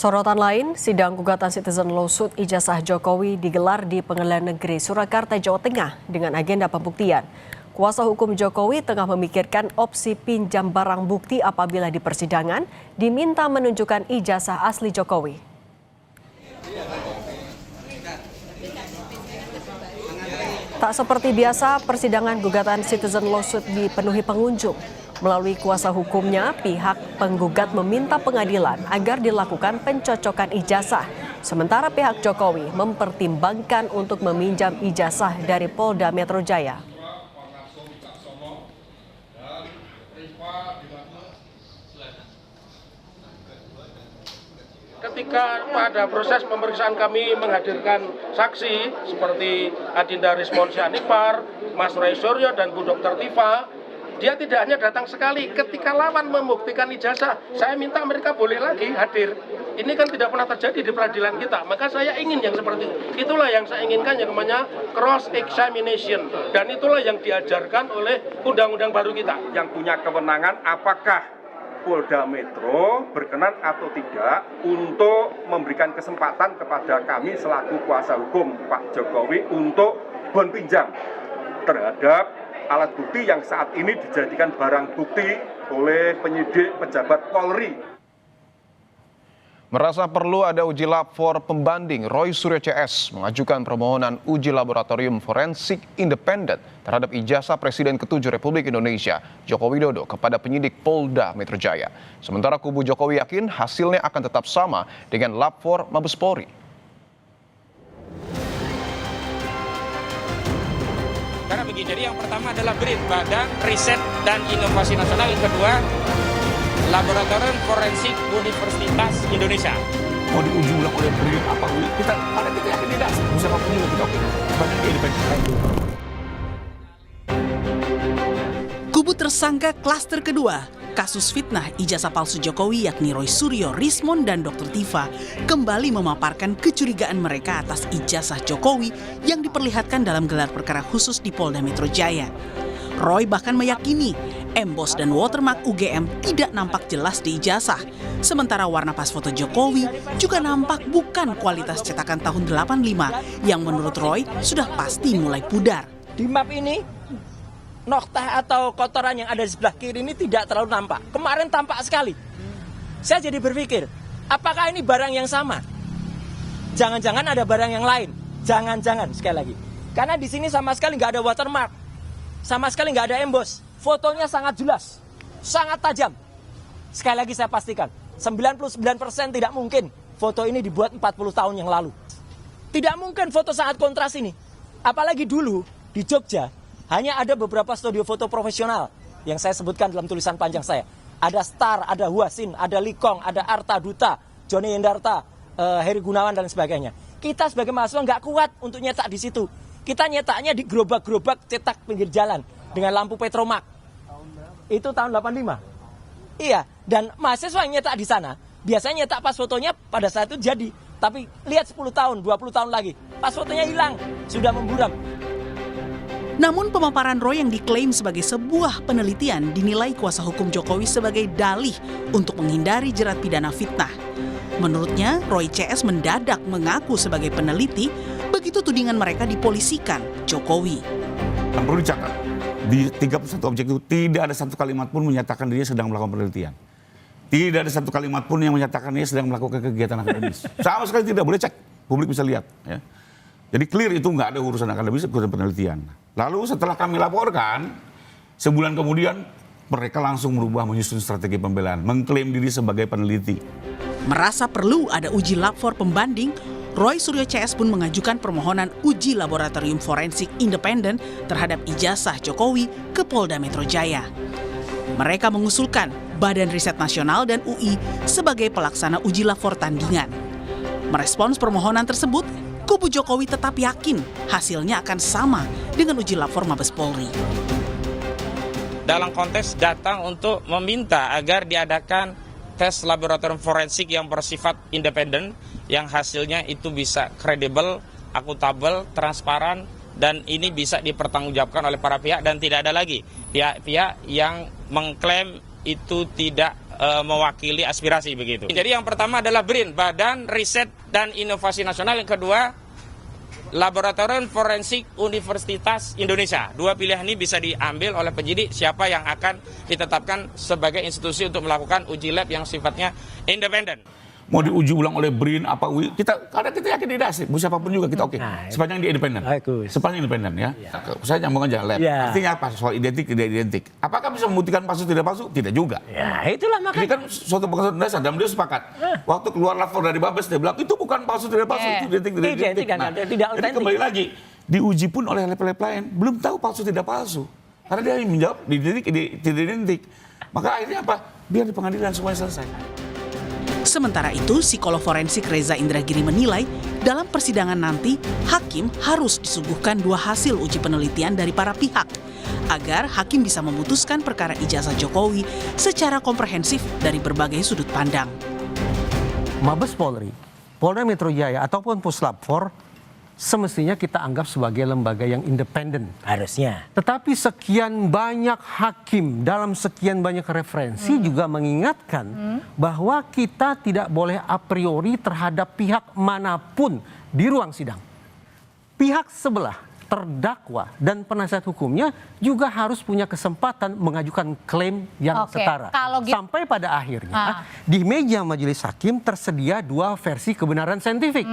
Sorotan lain, sidang gugatan Citizen Lawsuit ijazah Jokowi digelar di Pengadilan Negeri Surakarta, Jawa Tengah dengan agenda pembuktian. Kuasa hukum Jokowi tengah memikirkan opsi pinjam barang bukti apabila di persidangan diminta menunjukkan ijazah asli Jokowi. Tak seperti biasa, persidangan gugatan Citizen Lawsuit dipenuhi pengunjung. Melalui kuasa hukumnya, pihak penggugat meminta pengadilan agar dilakukan pencocokan ijazah. Sementara pihak Jokowi mempertimbangkan untuk meminjam ijazah dari Polda Metro Jaya. Ketika pada proses pemeriksaan kami menghadirkan saksi seperti Adinda Rismonsyah Nipar, Mas Roy Suryo, dan Bu Dr. Tifa, dia tidak hanya datang sekali. Ketika lawan membuktikan ijazah, saya minta mereka boleh lagi hadir. Ini kan tidak pernah terjadi di peradilan kita. Maka saya ingin yang seperti itu. Itulah yang saya inginkan, yang namanya cross examination. Dan itulah yang diajarkan oleh undang-undang baru kita. Yang punya kewenangan apakah Polda Metro berkenan atau tidak untuk memberikan kesempatan kepada kami selaku kuasa hukum Pak Jokowi untuk bon pinjam terhadap alat bukti yang saat ini dijadikan barang bukti oleh penyidik pejabat Polri. Merasa perlu ada uji lab for pembanding, Roy Suryo CS mengajukan permohonan uji laboratorium forensik independen terhadap ijazah Presiden ke-7 Republik Indonesia, Joko Widodo, kepada penyidik Polda Metro Jaya. Sementara kubu Jokowi yakin hasilnya akan tetap sama dengan lab for Mabes Polri. Karena begini, jadi yang pertama adalah BRIN, Badan Riset dan Inovasi Nasional. Yang kedua, Laboratorium Forensik Universitas Indonesia. Mau diuji ulang oleh BRIN apa? Kita yakin tidak. Siapapun juga kita sebagai independen. Kubu tersangka klaster kedua, kasus fitnah ijazah palsu Jokowi yakni Roy Suryo, Rismon, dan Dr. Tifa kembali memaparkan kecurigaan mereka atas ijazah Jokowi yang diperlihatkan dalam gelar perkara khusus di Polda Metro Jaya. Roy bahkan meyakini emboss dan watermark UGM tidak nampak jelas di ijazah. Sementara warna pas foto Jokowi juga nampak bukan kualitas cetakan tahun 85 yang menurut Roy sudah pasti mulai pudar. Di map ini, noktah atau kotoran yang ada di sebelah kiri ini tidak terlalu nampak. Kemarin tampak sekali. Saya jadi berpikir, apakah ini barang yang sama? Jangan-jangan ada barang yang lain. Jangan-jangan, sekali lagi. Karena di sini sama sekali nggak ada watermark. Sama sekali nggak ada emboss. Fotonya sangat jelas, sangat tajam. Sekali lagi saya pastikan, 99% tidak mungkin foto ini dibuat 40 tahun yang lalu. Tidak mungkin foto sangat kontras ini. Apalagi dulu di Jogja, hanya ada beberapa studio foto profesional yang saya sebutkan dalam tulisan panjang saya. Ada Star, ada Huasin, ada Likong, ada Arta Duta, Joni Yendarta, Heri Gunawan, dan sebagainya. Kita sebagai mahasiswa nggak kuat untuk nyetak di situ. Kita nyetaknya di gerobak-gerobak cetak pinggir jalan dengan lampu Petromak. Itu tahun 85. Iya, dan mahasiswa yang nyetak di sana, biasanya nyetak pas fotonya pada saat itu jadi. Tapi lihat 10 tahun, 20 tahun lagi, pas fotonya hilang, sudah memburam. Namun pemaparan Roy yang diklaim sebagai sebuah penelitian dinilai kuasa hukum Jokowi sebagai dalih untuk menghindari jerat pidana fitnah. Menurutnya, Roy CS mendadak mengaku sebagai peneliti begitu tudingan mereka dipolisikan Jokowi. Yang perlu dicatat, di 31 objek itu tidak ada satu kalimat pun menyatakan dia sedang melakukan penelitian. Tidak ada satu kalimat pun yang menyatakan dia sedang melakukan kegiatan akademis. Sama sekali tidak, boleh cek, publik bisa lihat. Ya. Jadi clear itu nggak ada urusan akademis, urusan penelitian. Lalu setelah kami laporkan, sebulan kemudian mereka langsung merubah menyusun strategi pembelaan, mengklaim diri sebagai peneliti. Merasa perlu ada uji lab for pembanding, Roy Suryo CS pun mengajukan permohonan uji laboratorium forensik independen terhadap ijazah Jokowi ke Polda Metro Jaya. Mereka mengusulkan Badan Riset Nasional dan UI sebagai pelaksana uji lab for tandingan. Merespons permohonan tersebut, kubu Jokowi tetap yakin hasilnya akan sama dengan uji lab for Mabes Polri. Dalam konteks datang untuk meminta agar diadakan tes laboratorium forensik yang bersifat independen, yang hasilnya itu bisa kredibel, akuntabel, transparan, dan ini bisa dipertanggungjawabkan oleh para pihak, dan tidak ada lagi pihak-pihak yang mengklaim itu tidak mewakili aspirasi begitu. Jadi yang pertama adalah BRIN, Badan Riset dan Inovasi Nasional. Yang kedua, Laboratorium Forensik Universitas Indonesia. Dua pilihan ini bisa diambil oleh penyidik siapa yang akan ditetapkan sebagai institusi untuk melakukan uji lab yang sifatnya independen. Mau diuji ulang oleh BRIN apa karena kita yakin tidak sih, siapapun juga kita oke. Sepanjang dia independen. Sepanjang independen ya. Saya nyambung aja lab. Artinya apa? Soal identik tidak identik. Apakah bisa membuktikan palsu tidak palsu? Tidak juga. Ya, itulah makanya. Ini kan suatu pengetahuan dasar dan beliau sepakat. Waktu keluar lapor dari Babes dia bilang itu bukan palsu tidak palsu, itu identik tidak identik. Nah, jadi kembali lagi diuji pun oleh lab lain belum tahu palsu tidak palsu. Karena dia menjawab identik tidak identik. Maka akhirnya apa? Biar di pengadilan semuanya selesai. Sementara itu, psikolog forensik Reza Indragiri menilai dalam persidangan nanti, hakim harus disuguhkan 2 hasil uji penelitian dari para pihak agar hakim bisa memutuskan perkara ijazah Jokowi secara komprehensif dari berbagai sudut pandang. Mabes Polri, Polda Metro Jaya ataupun Puslap 4 semestinya kita anggap sebagai lembaga yang independen. Harusnya. Tetapi sekian banyak hakim dalam sekian banyak referensi juga mengingatkan bahwa kita tidak boleh a priori terhadap pihak manapun di ruang sidang. Pihak sebelah, terdakwa dan penasihat hukumnya juga harus punya kesempatan mengajukan klaim yang setara. Sampai pada akhirnya di meja majelis hakim tersedia 2 versi kebenaran saintifik.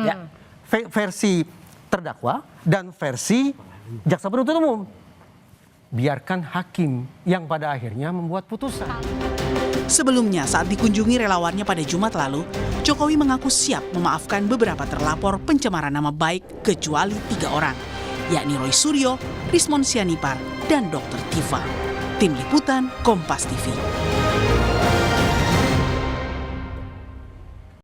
Versi terdakwa dan versi jaksa penuntut umum. Biarkan hakim yang pada akhirnya membuat putusan. Sebelumnya saat dikunjungi relawannya pada Jumat lalu, Jokowi mengaku siap memaafkan beberapa terlapor pencemaran nama baik kecuali 3 orang, yakni Roy Suryo, Rismon Sianipar, dan Dr. Tifa. Tim Liputan Kompas TV.